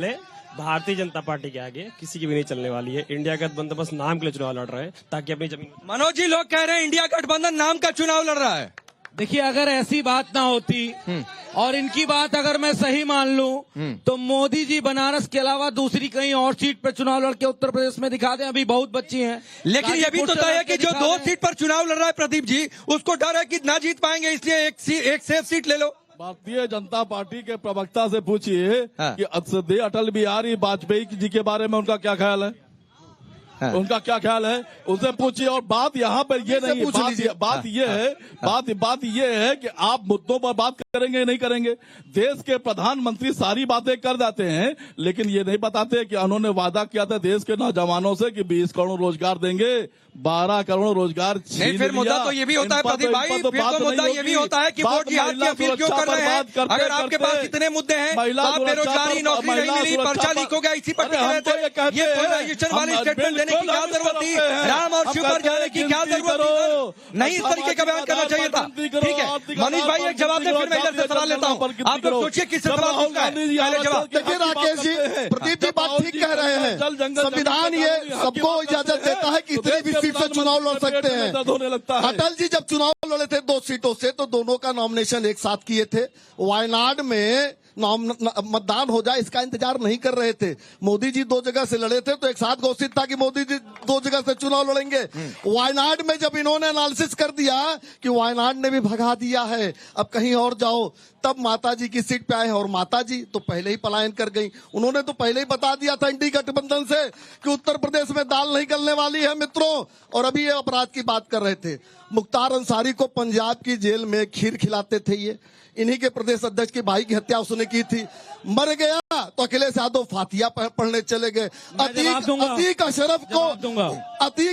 Bharatiya Janata party के आगे किसी की भी नहीं चलने वाली है। इंडिया गठबंधन बस नाम के लिए चुनाव लड़ रहे हैं ताकि अपनी जमीन। मनोज जी, लोग कह रहे हैं इंडिया गठबंधन नाम का चुनाव लड़ रहा है। देखिए, अगर ऐसी बात ना होती और इनकी बात अगर मैं सही मान लूं तो मोदी जी बनारस के अलावा दूसरी कहीं और सीट पर चुनाव लड़के उत्तर प्रदेश में दिखा दें। अभी बहुत बच्ची हैं, लेकिन ये भी तो तय है कि जो 2 सीट पर चुनाव लड़ रहा है प्रदीप जी, उसको डर है कि ना जीत पाएंगे, इसलिए एक सेफ सीट ले लो। भारतीय जनता पार्टी के प्रवक्ता से पूछिए कि श्रद्धेय अटल बिहारी वाजपेयी जी के बारे में उनका क्या ख्याल है। उनका क्या ख्याल है उनसे पूछिए। और बात यहाँ पर ये नहीं, बात ये है कि आप मुद्दों पर बात करेंगे नहीं करेंगे। देश के प्रधानमंत्री सारी बातें कर जाते हैं, लेकिन ये नहीं बताते कि उन्होंने वादा किया था देश के नौजवानों से कि 20 करोड़ रोजगार देंगे, 12 करोड़ रोजगार नहीं। फिर मुद्दा तो ये भी होता है प्रदीप भाई, फिर तो मुद्दा ये भी होता है कि वोट जिहाद की अपील क्यों कर रहे हैं। अगर आपके पास इतने मुद्दे हैं, आप बेरोजगारी, नौकरी नहीं मिली, पर्चा लीक हो गया, इसी पर ये पोलराइजेशन वाली स्टेटमेंट देने की क्या जरूरत थी, राम और शिव पर जाने की क्या जरूरत थी। नहीं, इस तरीके का बयान करना चाहिए था। ठीक है मनीष भाई, एक जवाब दे, फिर मैं इधर से सवाल लेता हूँ। आप लोग सोचिए किस सवाल होगा। पहले जवाब देखिए राकेश जी, प्रदीप जी बात ठीक कह रहे हैं। संविधान ये सबको इजाजत देता है कि इतनी भी सीट से चुनाव लड़ सकते हैं। अटल जी जब चुनाव लड़े थे 2 सीटों से तो दोनों का नॉमिनेशन एक साथ किए थे। वायनाड में मतदान हो जाए इसका इंतजार नहीं कर रहे थे। मोदी जी 2 जगह से लड़े थे तो एक साथ घोषित था कि मोदी जी 2 जगह से चुनाव लड़ेंगे। वायनाड में जब इन्होंने एनालिसिस कर दिया कि वायनाड ने भी भगा दिया है, अब कहीं और जाओ, तब माता जी की सीट पे आए। और माता जी तो पहले ही पलायन कर गई। उन्होंने तो पहले ही बता दिया था इंडी गठबंधन से कि उत्तर प्रदेश में दाल नहीं गलने वाली है मित्रों। और अभी ये अपराध की बात कर रहे थे। मुख्तार अंसारी को पंजाब की जेल में खीर खिलाते थे, ये इन्हीं के प्रदेश अध्यक्ष की भाई की हत्या उसने की थी। मर गया तो अखिलेश यादव फातिया पढ़ने चले गए। अतीक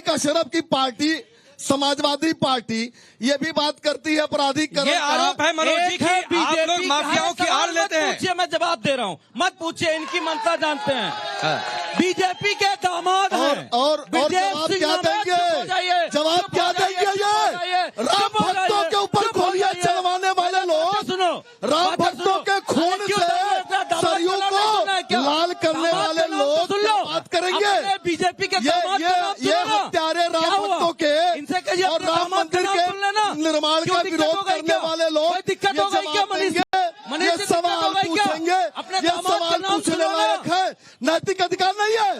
अशरफ की पार्टी समाजवादी पार्टी ये भी बात करती है आपराधिक। ये आरोप है मनोज जी की आप लोग माफियाओं की आड़ लेते हैं। पूछिए, मैं जवाब दे रहा हूँ, मत पूछिए, इनकी मंशा जानते हैं। बीजेपी के दामाद हैं और जवाब क्या देंगे? जवाब क्या देंगे? ये राम भक्तों के ऊपर गोलियां चलवाने वाले लोग, सुनो, राम भक्तों के खून से सरयू को लाल करने वाले लोग बात करेंगे। बीजेपी के ये हत्यारे राम भक्तों के और राम मंदिर के निर्माण का विरोध करने वाले लोग ये सवाल पूछेंगे। ये सवाल पूछने लायक है, नैतिक अधिकार नहीं है।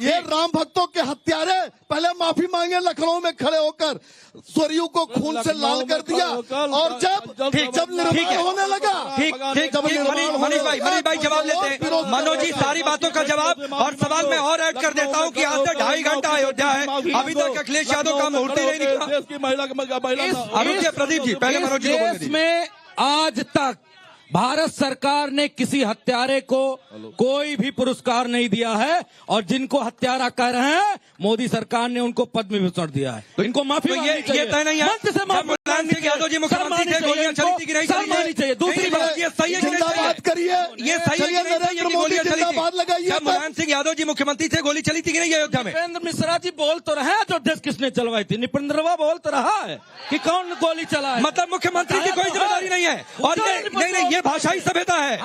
ये राम भक्तों के हत्यारे पहले माफी मांगे लखनऊ में खड़े होकर, सरयू को खून से लाल कर दिया। और जब निर्माण होने लगा, मनीष भाई जवाब लेते हैं। मनोज जी सारी बातों का जवाब और सवाल मैं और ऐड कर देता हूँ कि आज से 2.5 घंटा अयोध्या है, अभी तक अखिलेश यादव का मुहूर्त नहीं निकला। प्रदीप जी पहले मनोज जी देश में आज तक भारत सरकार ने किसी हत्यारे को कोई भी पुरस्कार नहीं दिया है, और जिनको हत्यारा कह रहे हैं मोदी सरकार ने उनको पद्म विभूषण दिया है। तो इनको माफी ये तय नहीं है। मुलायम सिंह यादव जी मुख्यमंत्री थे, गोलियां चली थी कि नहीं चली? दूसरी बात ये सही है कि नहीं करिए, ये सही है कि गोलियां चली थी? मुलायम सिंह यादव जी मुख्यमंत्री थे, गोली चली थी कि नहीं अयोध्या में? नृपेंद्र मिश्रा जी बोल तो रहे हैं, जो देश किसने चलवाई थी? नृपेंद्रवा बोल तो रहा है कि कौन गोली चला है। मतलब मुख्यमंत्री की कोई जिम्मेदारी नहीं है। और नहीं, ये भाषाई सभ्यता है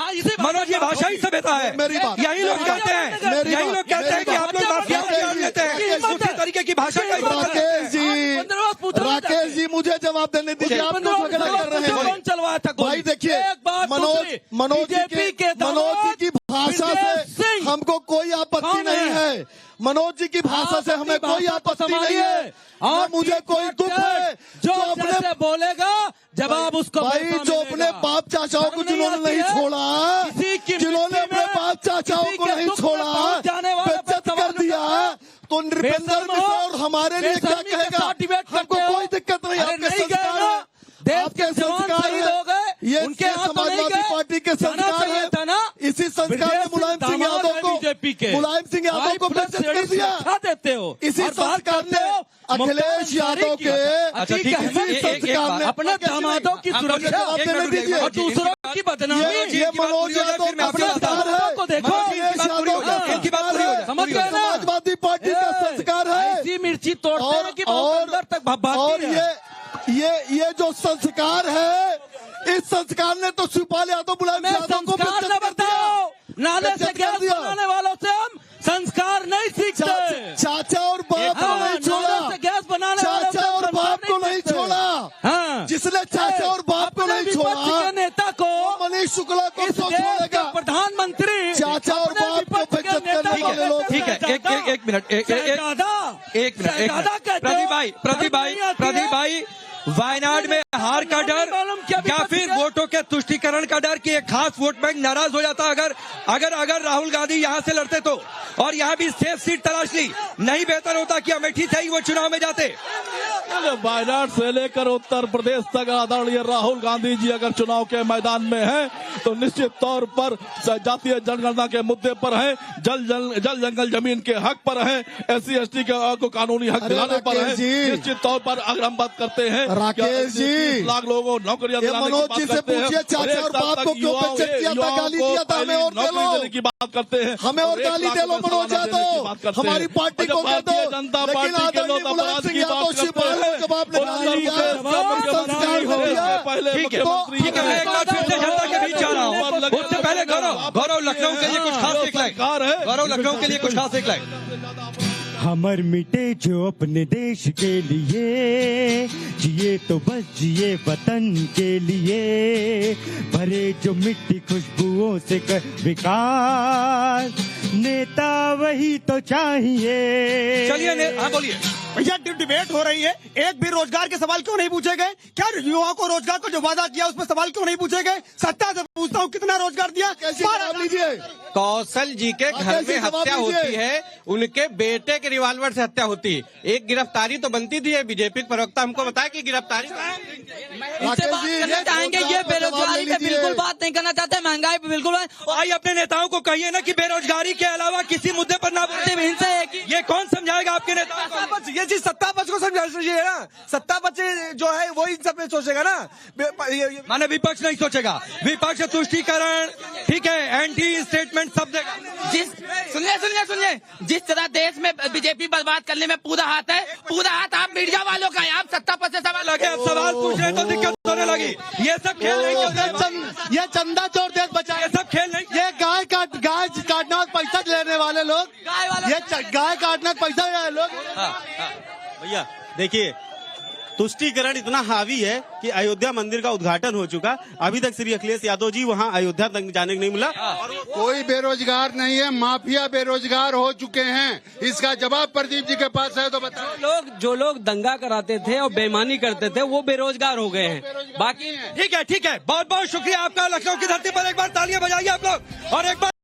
मनोज, ये भाषाई सभ्यता है। यही लोग कहते हैं कि आप लोग माफिया लेते हैं, उसी तरीके की भाषा का राकेश जी मुझे जवाब देने दीजिए। आप लोग झगड़ा कर रहे हैं। कौन चलवाया था भाई देखिए, मनोज जी की भाषा से हमको कोई आपत्ति नहीं है। मनोज जी की भाषा से हमें कोई आपत्ति नहीं है और मुझे कोई दुख है जो अपने बोलेगा जवाब उसको भाई, जो अपने बाप चाचाओं को जिन्होंने नहीं छोड़ा, जिन्होंने अपने बाप चाचाओं को नहीं छोड़ा, बेइज्जत कर दिया, तो नृपेंद्र मिश्रा और हमारे लिए क्या कहेगा? हमको कोई दिक्कत नहीं। आपके संस्कार, आपके संस्कार ये उनके समाजवादी पार्टी के संस्कार है। इसी संस्कार ने मुलायम सिंह यादव को बेइज्जत कर दिया देते हो। इसी संस्कार ने अखिलेश यादव के संस्कार ने अपने दामादों की सुरक्षा देने दीजिए और दूसरों की बदनामी। ये मनोज यादव अपना संस्कार को देखो, समाजवादी पार्टी का संस्कार है। मिर्ची तोड़ते हैं कि अंदर तक। और ये जो संस्कार है, इस संस्कार ने तो शिवपाल यादव मुलायम यादव को बेइज्जत कर दिया। नाले से गैस बनाने वालों से हम संस्कार नहीं सीखते। चाचा और बाप को नहीं छोड़ा, नाले से गैस बनाने वालों से चाचा और बाप को नहीं सीखते। छोड़ा। हाँ, जिसने चाचा और बाप को नहीं छोड़ा, नेता को मनीष शुक्ला को इस तो देश छोड़ेगा। का प्रधानमंत्री चाचा और बाप को बेइज्जत करने वाले लोग। ठीक है, एक मिनट, एक मिनट। प्रदीप भाई, वायनाड में हार का डर या फिर वोटों के तुष्टीकरण का डर कि एक खास वोट बैंक नाराज हो जाता अगर राहुल गांधी यहाँ से लड़ते तो, और यहाँ भी सेफ सीट तलाश ली, नहीं बेहतर होता कि अमेठी से ही वो चुनाव में जाते? वायनाड से लेकर उत्तर प्रदेश तक आदरणीय राहुल गांधी जी अगर चुनाव के मैदान में हैं तो निश्चित तौर पर जातीय जनगणना के मुद्दे पर हैं, जल जंगल जमीन के हक पर हैं, SC/ST को कानूनी हक दिलाने पर हैं। निश्चित तौर पर अगर हम बात करते हैं राकेश जी, 30 लाख लोगों को नौकरियां दिलाने की बात करते हैं, पूछिए चाचा और बाप को क्यों बेइज्जत किया था, गाली दिया था, हमें और दे लो की बात करते हैं, हमें और गाली दे लो, मनोज यादव हमारी पार्टी को कह दो। जनता लेकिन पार्टी के आदरणीय लोग मुलायम अपराध सिंह की यादव बात श्री करते हैं। जवाब संस्कार हो गया। पहले ठीक है, मैं एक बार फिर से जनता के बीच जा रहा हूँ। उससे पहले गौरव लखनऊ के लिए कुछ खास एक लाइन, गौरव लखनऊ के लिए कुछ खास एक लाइन। हमर मिटे जो अपने देश के लिए, जिए तो बस जिए वतन के लिए, भरे जो मिट्टी खुशबुओं से कर विकास, नेता वही तो चाहिए। चलिए, हाँ बोलिए भैया। डिबेट हो रही है, एक भी रोजगार के सवाल क्यों नहीं पूछे गए? क्या युवाओं को रोजगार को जो वादा किया उसमें सवाल क्यों नहीं पूछे गए? सत्ता से पूछता हूँ कितना रोजगार दिया? कौशल जी के घर में हत्या होती है, उनके बेटे के रिवॉल्वर से हत्या होती है, एक गिरफ्तारी तो बनती थी। बीजेपी प्रवक्ता हमको बताया कि गिरफ्तारी चाहेंगे, ये बेरोजगारी पे बिल्कुल बात नहीं करना चाहते, महंगाई पे बिल्कुल। भाई अपने नेताओं को कहिए ना कि बेरोजगारी के अलावा किसी मुद्दे पर ना बोलते। ये कौन समझाएगा आपके नेताओं को? ये चीज सत्ता पक्ष को समझा चाहिए ना, सत्ता पक्ष जो है वो इन सब में सोचेगा ना। माने विपक्ष नहीं सोचेगा, विपक्ष तुष्टीकरण, ठीक है, एंटी स्टेटमेंट सब देगा। सुनिए, जिस तरह देश में बीजेपी बर्बाद करने में पूरा हाथ है, पूरा हाथ आप मीडिया वालों का है। आप सत्ता पक्ष से सवाल लगे, अब सवाल पूछ रहे तो दिक्कत होने लगी। ये सब खेल नहीं चलते, ये चंदा चोर देश बचा, ये सब खेल नहीं। ये गाय काटना और पैसा लेने वाले लोग, ये गाय काटना पैसा लेने वाले लोग। भैया देखिए, तुष्टीकरण इतना हावी है कि अयोध्या मंदिर का उद्घाटन हो चुका, अभी तक श्री अखिलेश यादव जी वहां अयोध्या तक जाने को नहीं मिला। कोई बेरोजगार नहीं है, माफिया बेरोजगार हो चुके हैं। इसका जवाब प्रदीप जी के पास है तो बताओ। जो लोग दंगा कराते थे और बेईमानी करते थे वो बेरोजगार हो गए हैं, बाकी ठीक है, बहुत बहुत शुक्रिया आपका। लखनऊ की धरती पर एक बार तालियां बजाइए आप लोग, और एक बार